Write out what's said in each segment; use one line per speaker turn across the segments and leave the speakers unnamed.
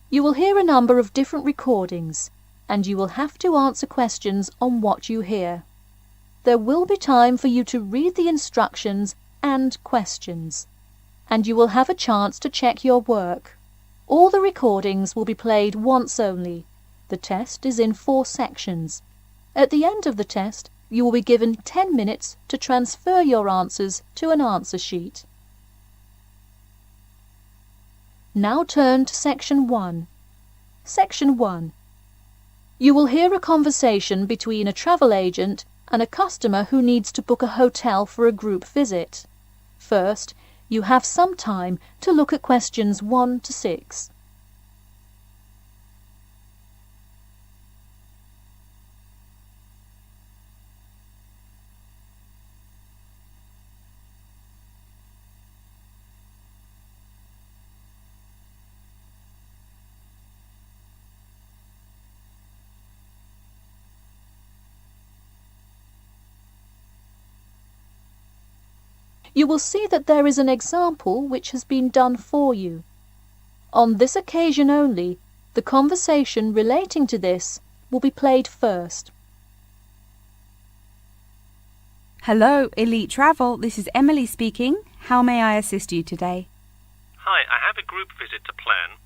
You will hear a number of different recordings, and you will have to answer questions on what you hear. There will be time for you to read the instructions and questions, and you will have a chance to check your work. All the recordings will be played once only. The test is in 4 sections. At the end of the test, you will be given 10 minutes to transfer your answers to an answer sheet. Now turn to Section 1. Section 1. You will hear a conversation between a travel agent and a customer who needs to book a hotel for a group visit. First, you have some time to look at questions 1 to 6. You will see that there is an example which has been done for you. On this occasion only, the conversation relating to this will be played first.
Hello, Elite Travel. This is Emily speaking. How may I assist you today?
Hi, I have a group visit to plan,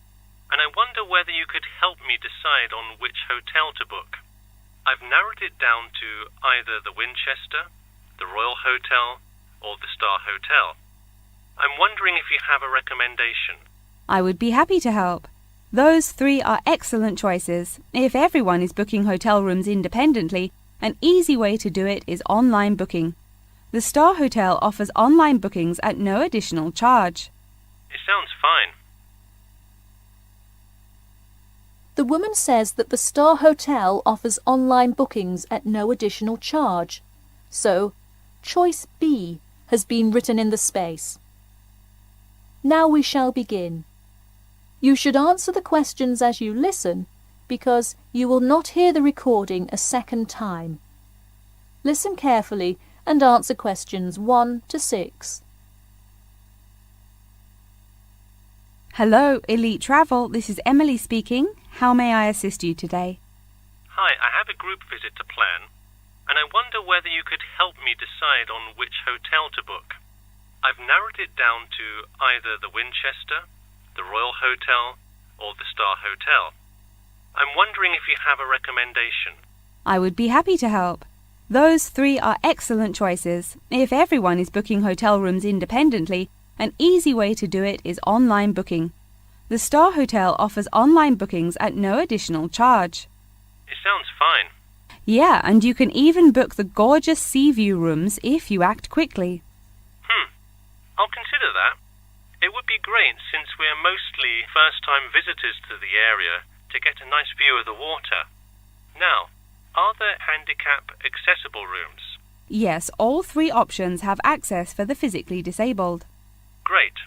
and I wonder whether you could help me decide on which hotel to book. I've narrowed it down to either the Winchester, the Royal Hotel, or the Star Hotel. I'm wondering if you have a recommendation.
I would be happy to help. Those 3 are excellent choices. If everyone is booking hotel rooms independently, an easy way to do it is online booking. The Star Hotel offers online bookings at no additional charge.
It sounds fine.
The woman says that the Star Hotel offers online bookings at no additional charge. So, choice B has been written in the space. Now we shall begin. You should answer the questions as you listen, because you will not hear the recording a second time. Listen carefully and answer questions 1 to 6.
Hello, Elite Travel. This is Emily speaking. How may I assist you today?
Hi, I have a group visit to plan, and I wonder whether you could help me decide on which hotel to book. I've narrowed it down to either the Winchester, the Royal Hotel, or the Star Hotel. I'm wondering if you have a recommendation.
I would be happy to help. Those 3 are excellent choices. If everyone is booking hotel rooms independently, an easy way to do it is online booking. The Star Hotel offers online bookings at no additional charge.
It sounds fine.
Yeah, and you can even book the gorgeous sea view rooms if you act quickly.
I'll consider that. It would be great since we're mostly first-time visitors to the area to get a nice view of the water. Now, are there handicap-accessible rooms?
Yes, all 3 options have access for the physically disabled.
Great.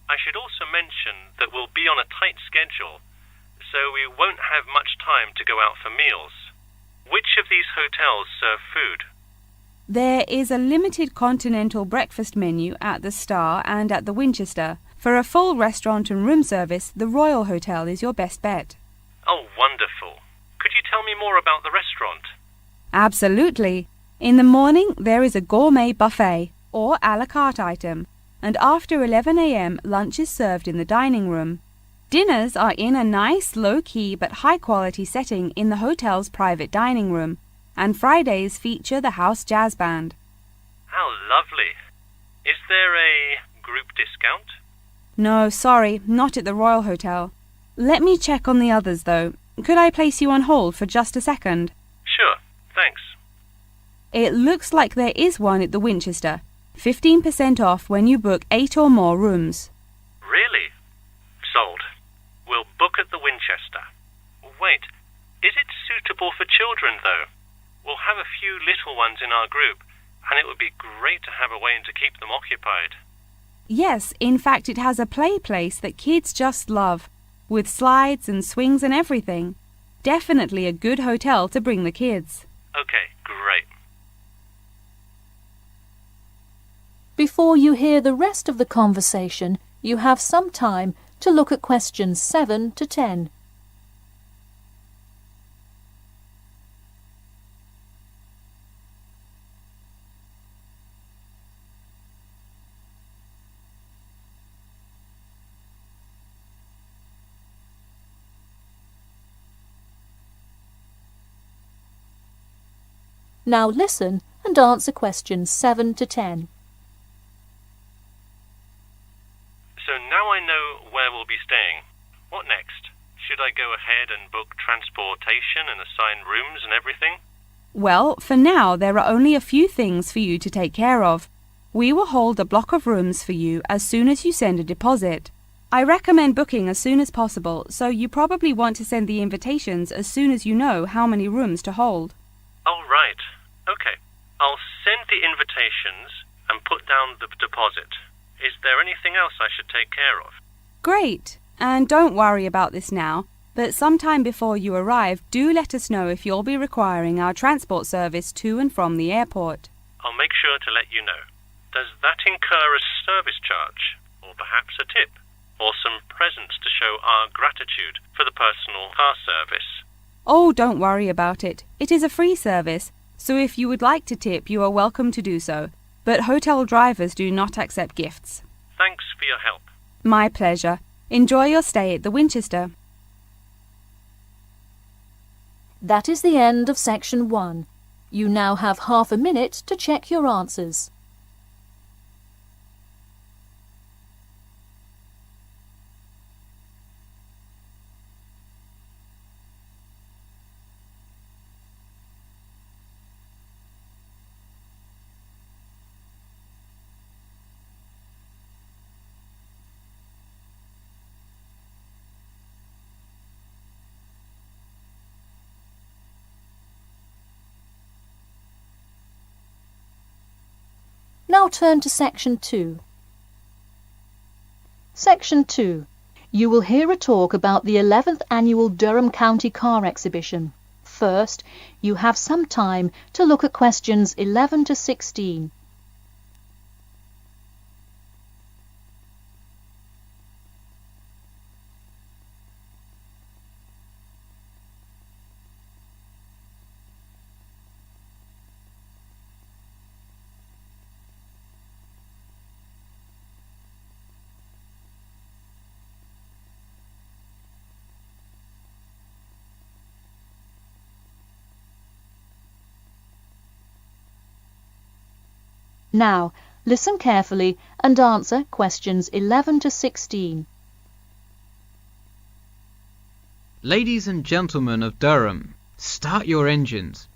I should also mention that we'll be on a tight schedule, so we won't have much time to go out for meals. Which of these hotels serve food?
There is a limited continental breakfast menu at the Star and at the Winchester. For a full restaurant and room service, the Royal Hotel is your best bet.
Oh, wonderful. Could you tell me more about the restaurant?
Absolutely. In the morning, there is a gourmet buffet, or a la carte item, and after 11 a.m. lunch is served in the dining room. Dinners are in a nice, low-key but high-quality setting in the hotel's private dining room, and Fridays feature the house jazz band.
How lovely. Is there a group discount?
No, sorry, not at the Royal Hotel. Let me check on the others, though. Could I place you on hold for just a second?
Sure, thanks.
It looks like there is one at the Winchester. 15% off when you book 8 or more rooms.
Really? Sold. We'll book at the Winchester. Wait, is it suitable for children, though? We'll have a few little ones in our group, and it would be great to have a way to keep them occupied.
Yes, in fact it has a play place that kids just love, with slides and swings and everything. Definitely a good hotel to bring the kids.
Okay, great.
Before you hear the rest of the conversation, you have some time to look at questions 7 to 10. Now listen and answer questions 7 to 10.
So now I know where we'll be staying. What next? Should I go ahead and book transportation and assign rooms and everything?
Well, for now there are only a few things for you to take care of. We will hold a block of rooms for you as soon as you send a deposit. I recommend booking as soon as possible, so you probably want to send the invitations as soon as you know how many rooms to hold.
Oh, right. Okay. I'll send the invitations and put down the deposit. Is there anything else I should take care of?
Great. And don't worry about this now, but sometime before you arrive, do let us know if you'll be requiring our transport service to and from the airport.
I'll make sure to let you know. Does that incur a service charge, or perhaps a tip, or some presents to show our gratitude for the personal car service?
Oh, don't worry about it. It is a free service, so if you would like to tip, you are welcome to do so. But hotel drivers do not accept gifts.
Thanks for your help.
My pleasure. Enjoy your stay at the Winchester.
That is the end of section 1. You now have half a minute to check your answers. Now turn to section 2. Section 2. You will hear a talk about the 11th Annual Durham County Car Exhibition. First, you have some time to look at questions 11 to 16. Now, listen carefully and answer questions 11 to 16.
Ladies and gentlemen of Durham, start your engines.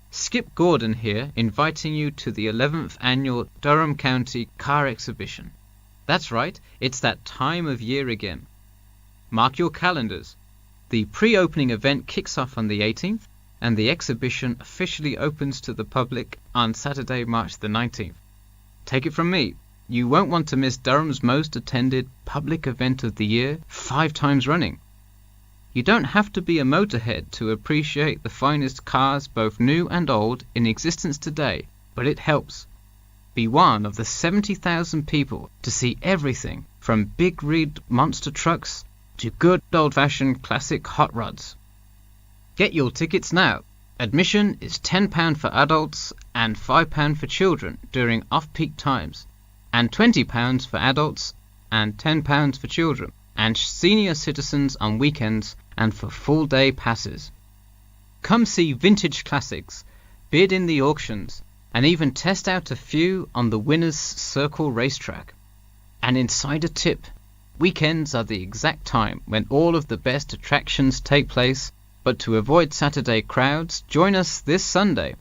Skip Gordon here, inviting you to the 11th Annual Durham County Car Exhibition. That's right, it's that time of year again. Mark your calendars. The pre-opening event kicks off on the 18th, and the exhibition officially opens to the public on Saturday, March the 19th. Take it from me, you won't want to miss Durham's most attended public event of the year 5 times running. You don't have to be a motorhead to appreciate the finest cars, both new and old, in existence today, but it helps. Be one of the 70,000 people to see everything from big rig monster trucks to good old-fashioned classic hot rods. Get your tickets now. Admission is £10 for adults and £5 for children during off-peak times, and £20 for adults and £10 for children, and senior citizens on weekends and for full-day passes. Come see vintage classics, bid in the auctions, and even test out a few on the Winners' Circle racetrack. An insider tip: weekends are the exact time when all of the best attractions take place. But to avoid Saturday crowds, join us this Sunday.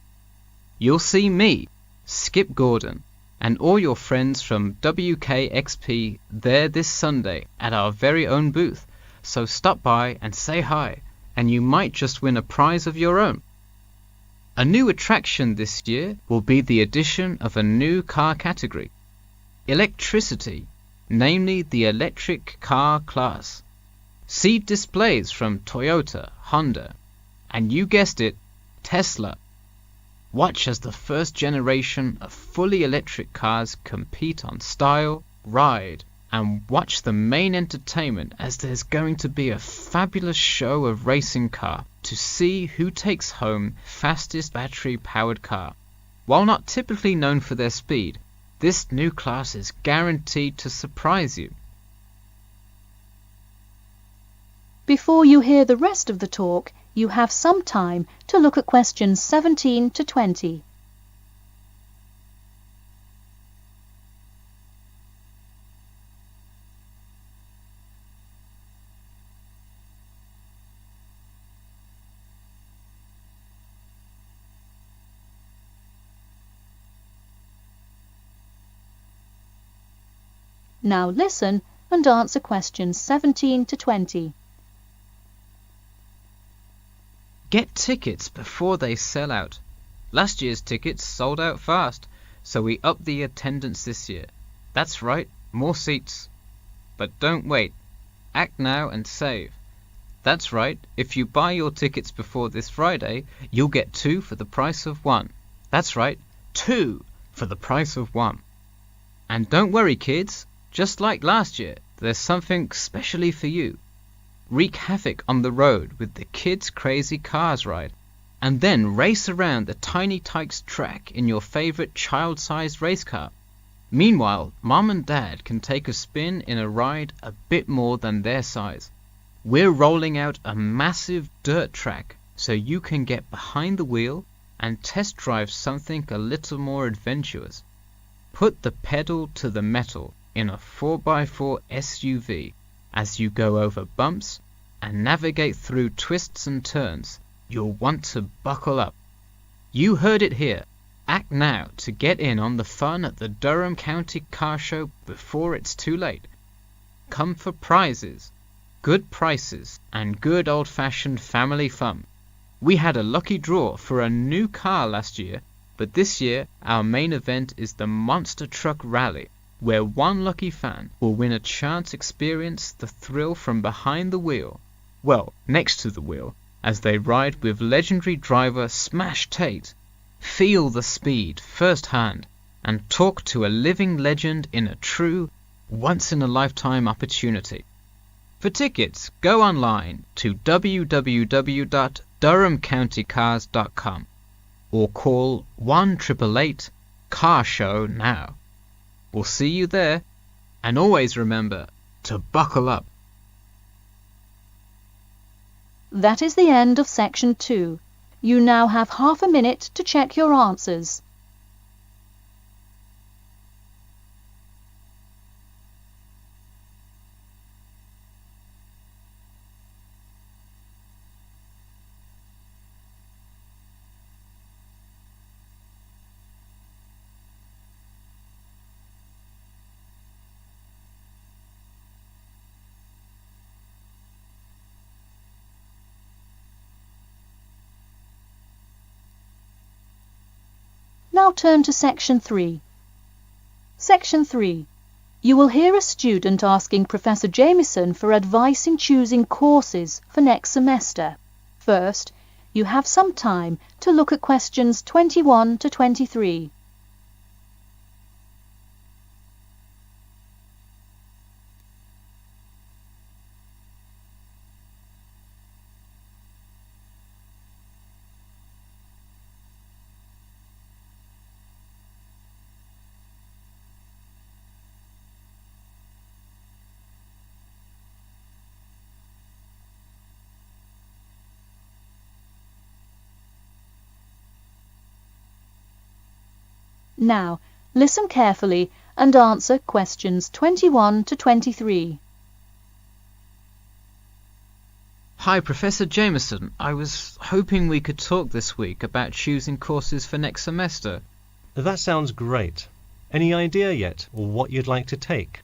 You'll see me, Skip Gordon, and all your friends from WKXP there this Sunday at our very own booth. So stop by and say hi, and you might just win a prize of your own. A new attraction this year will be the addition of a new car category: electricity, namely the electric car class. See displays from Toyota, Honda, and you guessed it, Tesla. Watch as the first generation of fully electric cars compete on style, ride, and watch the main entertainment, as there's going to be a fabulous show of racing car to see who takes home fastest battery-powered car. While not typically known for their speed, this new class is guaranteed to surprise you.
Before you hear the rest of the talk, you have some time to look at questions 17 to 20. Now listen and answer questions 17 to 20.
Get tickets before they sell out. Last year's tickets sold out fast, so we upped the attendance this year. That's right, more seats. But don't wait. Act now and save. That's right, if you buy your tickets before this Friday, you'll get 2 for the price of 1. That's right, 2 for the price of 1. And don't worry, kids. Just like last year, there's something specially for you. Wreak havoc on the road with the Kids Crazy Cars ride, and then race around the Tiny Tykes track in your favorite child-sized race car. Meanwhile, Mom and Dad can take a spin in a ride a bit more than their size. We're rolling out a massive dirt track so you can get behind the wheel and test drive something a little more adventurous. Put the pedal to the metal in a 4x4 SUV as you go over bumps and navigate through twists and turns. You'll want to buckle up. You heard it here. Act now to get in on the fun at the Durham County Car Show before it's too late. Come for prizes, good prices, and good old-fashioned family fun. We had a lucky draw for a new car last year, but this year our main event is the Monster Truck Rally, where one lucky fan will win a chance to experience the thrill from behind the wheel, well, next to the wheel, as they ride with legendary driver Smash Tate. Feel the speed firsthand and talk to a living legend in a true, once-in-a-lifetime opportunity. For tickets, go online to www.durhamcountycars.com or call 1-888-CAR-SHOW now. We'll see you there, and always remember to buckle up.
That is the end of section 2. You now have half a minute to check your answers. Now turn to section 3. Section 3. You will hear a student asking Professor Jameson for advice in choosing courses for next semester. First, you have some time to look at questions 21 to 23. Now, listen carefully and answer questions 21 to 23.
Hi, Professor Jameson. I was hoping we could talk this week about choosing courses for next semester.
That sounds great. Any idea yet what you'd like to take?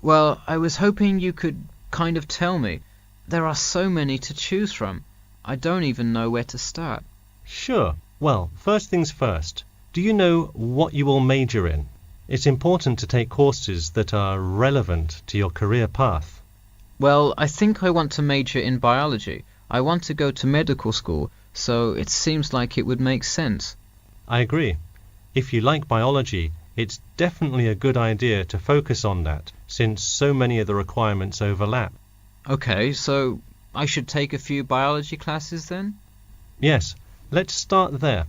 Well, I was hoping you could kind of tell me. There are so many to choose from. I don't even know where to start.
Sure. Well, first things first. Do you know what you will major in? It's important to take courses that are relevant to your career path.
Well, I think I want to major in biology. I want to go to medical school, so it seems like it would make sense.
I agree. If you like biology, It's definitely a good idea to focus on that, since so many of the requirements overlap.
Okay, so I should take a few biology classes then?
Yes, let's start there.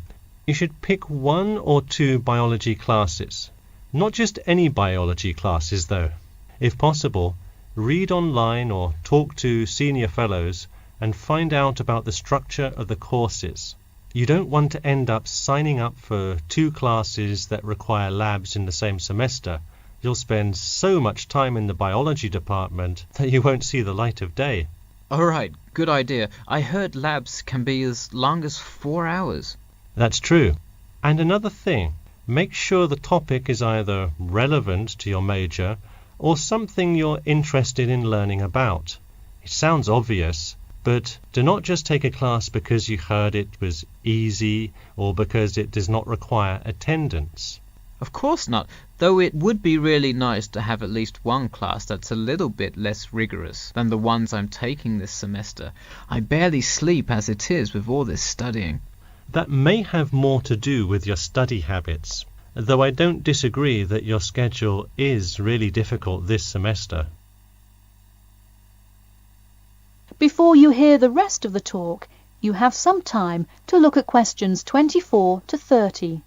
You should pick 1 or 2 biology classes. Not just any biology classes, though. If possible, read online or talk to senior fellows and find out about the structure of the courses. You don't want to end up signing up for 2 classes that require labs in the same semester. You'll spend so much time in the biology department that you won't see the light of day.
All right, good idea. I heard labs can be as long as 4 hours.
That's true. And another thing, make sure the topic is either relevant to your major or something you're interested in learning about. It sounds obvious, but do not just take a class because you heard it was easy or because it does not require attendance.
Of course not, though it would be really nice to have at least one class that's a little bit less rigorous than the ones I'm taking this semester. I barely sleep as it is with all this studying.
That may have more to do with your study habits, though I don't disagree that your schedule is really difficult this semester.
Before you hear the rest of the talk, you have some time to look at questions 24 to 30.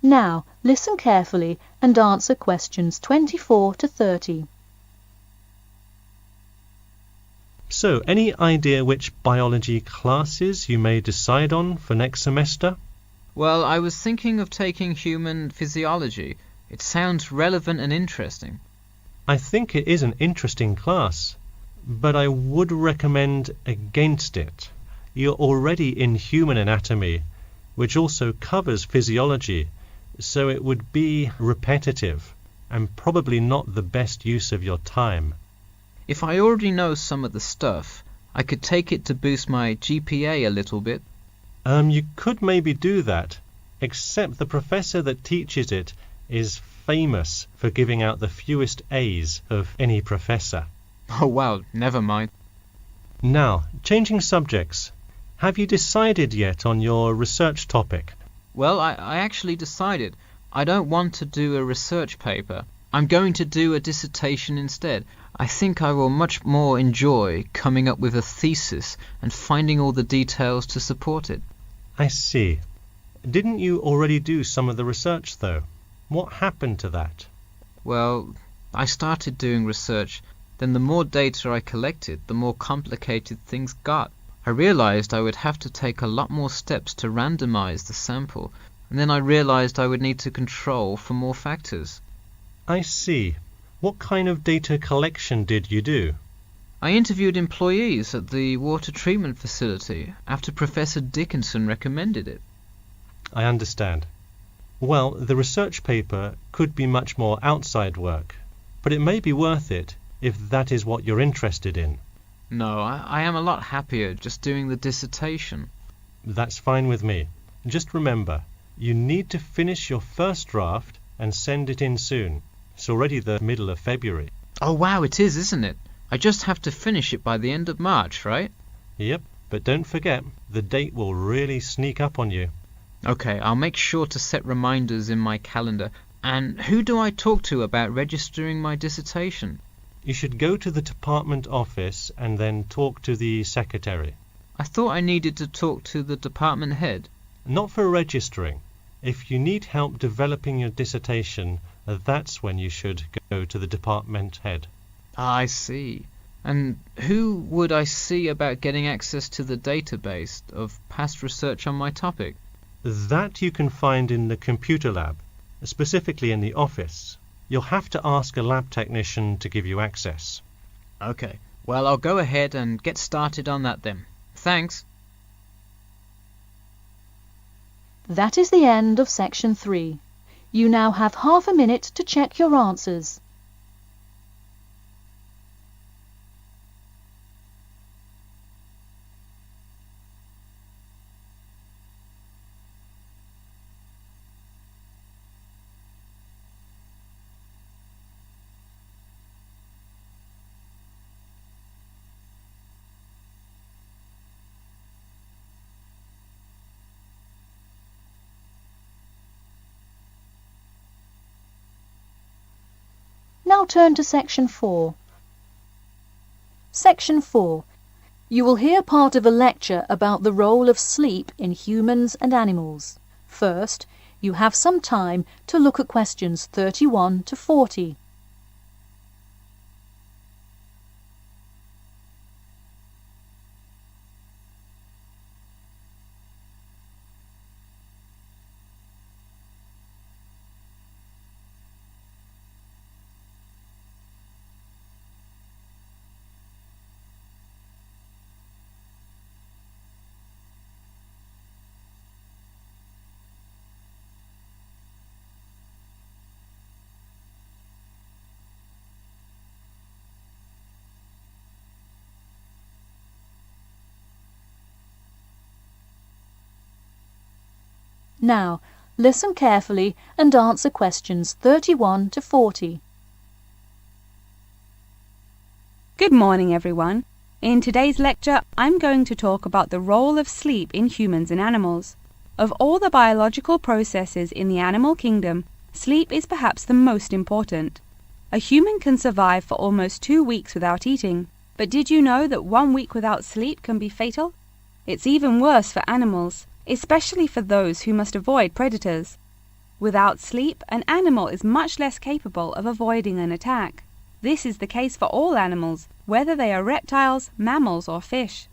Now, listen carefully and answer questions 24 to 30.
So, any idea which biology classes you may decide on for next semester?
Well, I was thinking of taking human physiology. It sounds relevant and interesting.
I think it is an interesting class, but I would recommend against it. You're already in human anatomy, which also covers physiology, so it would be repetitive and probably not the best use of your time.
If I already know some of the stuff, I could take it to boost my GPA a little bit.
You could maybe do that, except the professor that teaches it is famous for giving out the fewest A's of any professor.
Oh wow, never mind.
Now, changing subjects. Have you decided yet on your research topic?
Well, I actually decided. I don't want to do a research paper. I'm going to do a dissertation instead. I think I will much more enjoy coming up with a thesis and finding all the details to support it.
I see. Didn't you already do some of the research, though? What happened to that?
Well, I started doing research. Then the more data I collected, the more complicated things got. I realized I would have to take a lot more steps to randomize the sample, and then I realized I would need to control for more factors.
I see. What kind of data collection did you do?
I interviewed employees at the water treatment facility after Professor Dickinson recommended it.
I understand. Well, the research paper could be much more outside work, but it may be worth it if that is what you're interested in.
No, I am a lot happier just doing the dissertation.
That's fine with me. Just remember, you need to finish your first draft and send it in soon. It's already the middle of February.
Oh wow, it is, isn't it? I just have to finish it by the end of March, right?
Yep, but don't forget, the date will really sneak up on you.
Okay, I'll make sure to set reminders in my calendar. And who do I talk to about registering my dissertation?
You should go to the department office and then talk to the secretary.
I thought I needed to talk to the department head.
Not for registering. If you need help developing your dissertation, that's when you should go to the department head.
Ah, I see. And who would I see about getting access to the database of past research on my topic?
That you can find in the computer lab, specifically in the office. You'll have to ask a lab technician to give you access.
Okay, well, I'll go ahead and get started on that then. Thanks.
That is the end of section 3. You now have half a minute to check your answers. now turn to Section 4. Section 4. You will hear part of a lecture about the role of sleep in humans and animals. First, you have some time to look at questions 31 to 40. Now, listen carefully and answer questions 31 to 40.
Good morning, everyone. In today's lecture, I'm going to talk about the role of sleep in humans and animals. Of all the biological processes in the animal kingdom, sleep is perhaps the most important. A human can survive for almost 2 weeks without eating, but did you know that 1 week without sleep can be fatal? It's even worse for animals, especially for those who must avoid predators. Without sleep, an animal is much less capable of avoiding an attack. This is the case for all animals, whether they are reptiles, mammals, or fish.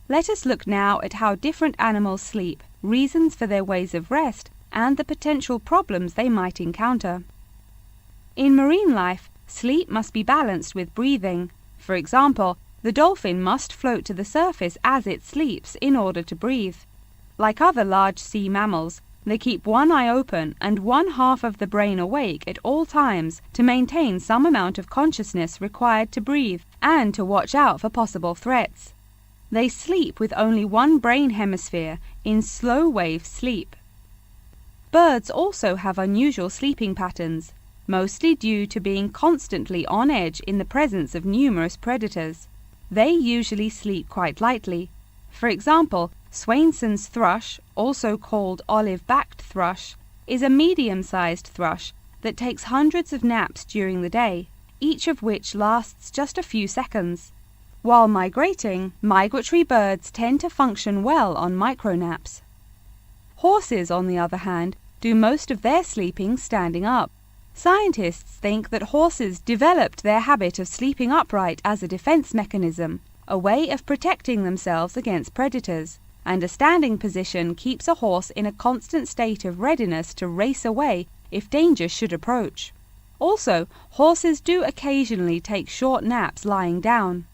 Let us look now at how different animals sleep, reasons for their ways of rest, and the potential problems they might encounter. In marine life, sleep must be balanced with breathing. For example, the dolphin must float to the surface as it sleeps in order to breathe. Like other large sea mammals, they keep one eye open and one half of the brain awake at all times to maintain some amount of consciousness required to breathe and to watch out for possible threats. They sleep with only one brain hemisphere in slow wave sleep. Birds also have unusual sleeping patterns, mostly due to being constantly on edge in the presence of numerous predators. They usually sleep quite lightly. For example, Swainson's thrush, also called olive-backed thrush, is a medium-sized thrush that takes hundreds of naps during the day, each of which lasts just a few seconds. While migrating, migratory birds tend to function well on micronaps. Horses, on the other hand, do most of their sleeping standing up. Scientists think that horses developed their habit of sleeping upright as a defense mechanism, a way of protecting themselves against predators, and a standing position keeps a horse in a constant state of readiness to race away if danger should approach. Also, horses do occasionally take short naps lying down.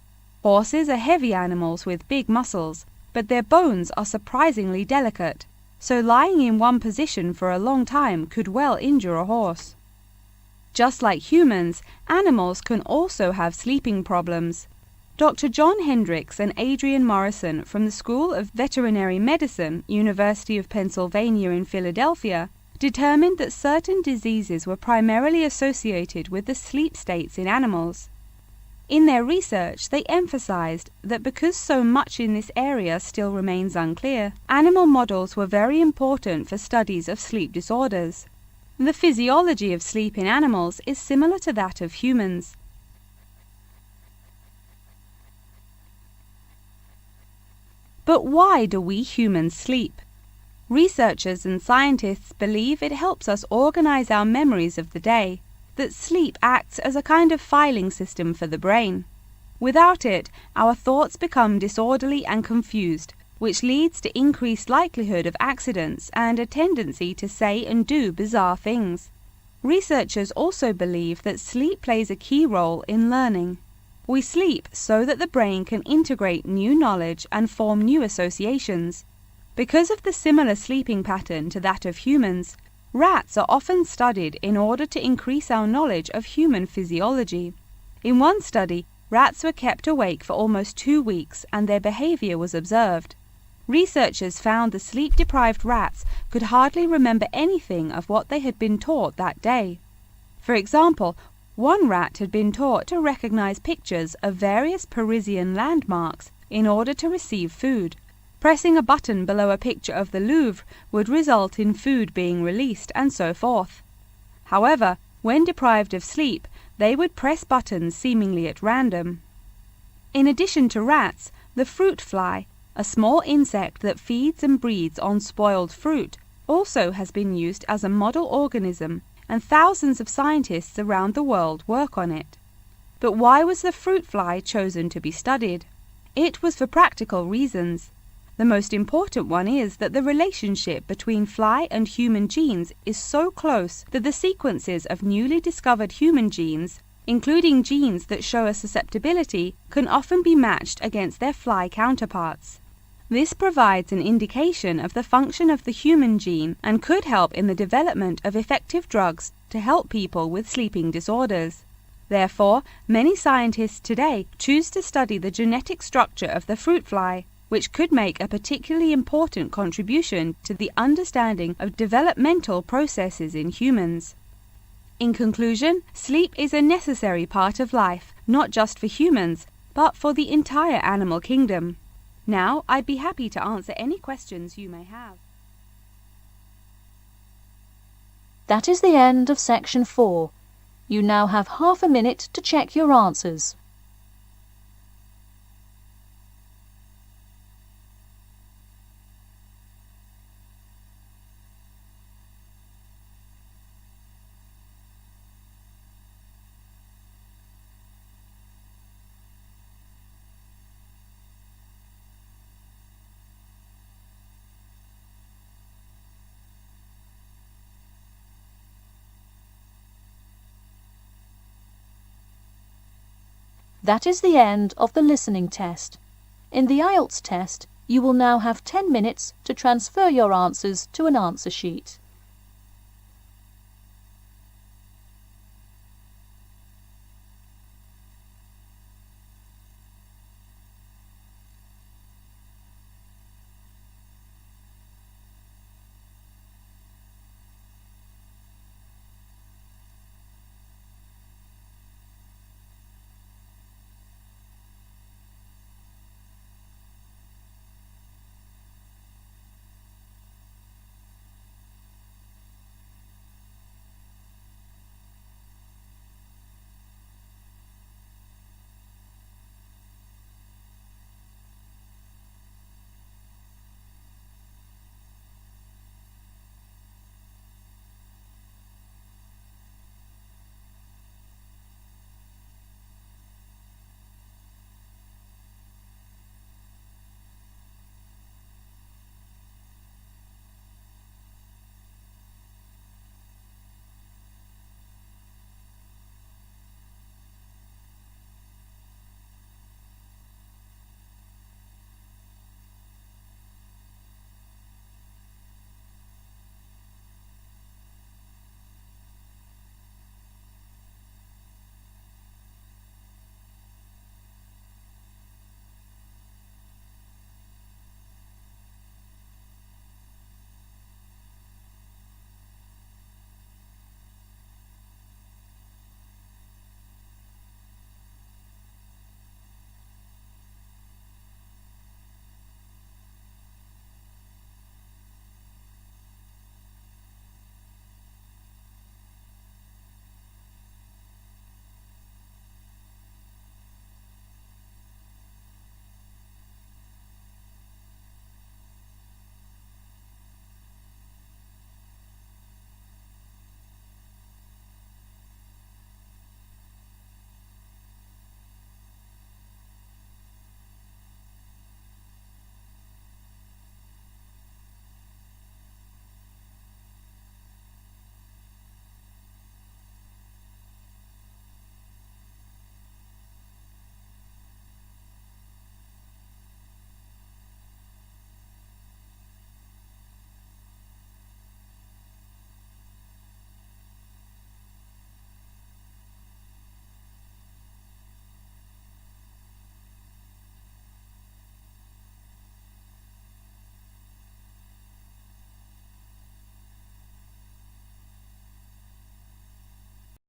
Horses are heavy animals with big muscles, but their bones are surprisingly delicate, so lying in one position for a long time could well injure a horse. Just like humans, animals can also have sleeping problems. Dr. John Hendricks and Adrian Morrison from the School of Veterinary Medicine, University of Pennsylvania in Philadelphia, determined that certain diseases were primarily associated with the sleep states in animals. In their research, they emphasized that because so much in this area still remains unclear, animal models were very important for studies of sleep disorders. The physiology of sleep in animals is similar to that of humans. But why do we humans sleep? Researchers and scientists believe it helps us organize our memories of the day, that sleep acts as a kind of filing system for the brain. Without it, our thoughts become disorderly and confused, which leads to increased likelihood of accidents and a tendency to say and do bizarre things. Researchers also believe that sleep plays a key role in learning. We sleep so that the brain can integrate new knowledge and form new associations. Because of the similar sleeping pattern to that of humans, rats are often studied in order to increase our knowledge of human physiology. In one study, rats were kept awake for almost 2 weeks and their behavior was observed. Researchers found the sleep-deprived rats could hardly remember anything of what they had been taught that day. For example, one rat had been taught to recognize pictures of various Parisian landmarks in order to receive food. Pressing a button below a picture of the Louvre would result in food being released, and so forth. However, When deprived of sleep, they would press buttons seemingly at random. In addition to rats, the fruit fly, a small insect that feeds and breeds on spoiled fruit, also has been used as a model organism, and thousands of scientists around the world work on it. But why was the fruit fly chosen to be studied? It was for practical reasons. The most important one is that the relationship between fly and human genes is so close that the sequences of newly discovered human genes, including genes that show a susceptibility, can often be matched against their fly counterparts. This provides an indication of the function of the human gene and could help in the development of effective drugs to help people with sleeping disorders. Therefore, many scientists today choose to study the genetic structure of the fruit fly, which could make a particularly important contribution to the understanding of developmental processes in humans. In conclusion, sleep is a necessary part of life, not just for humans, but for the entire animal kingdom. Now, I'd be happy to answer any questions you may have.
That is the end of section 4. You now have half a minute to check your answers. That is the end of the listening test. In the Ielts test, you will now have 10 minutes to transfer your answers to an answer sheet.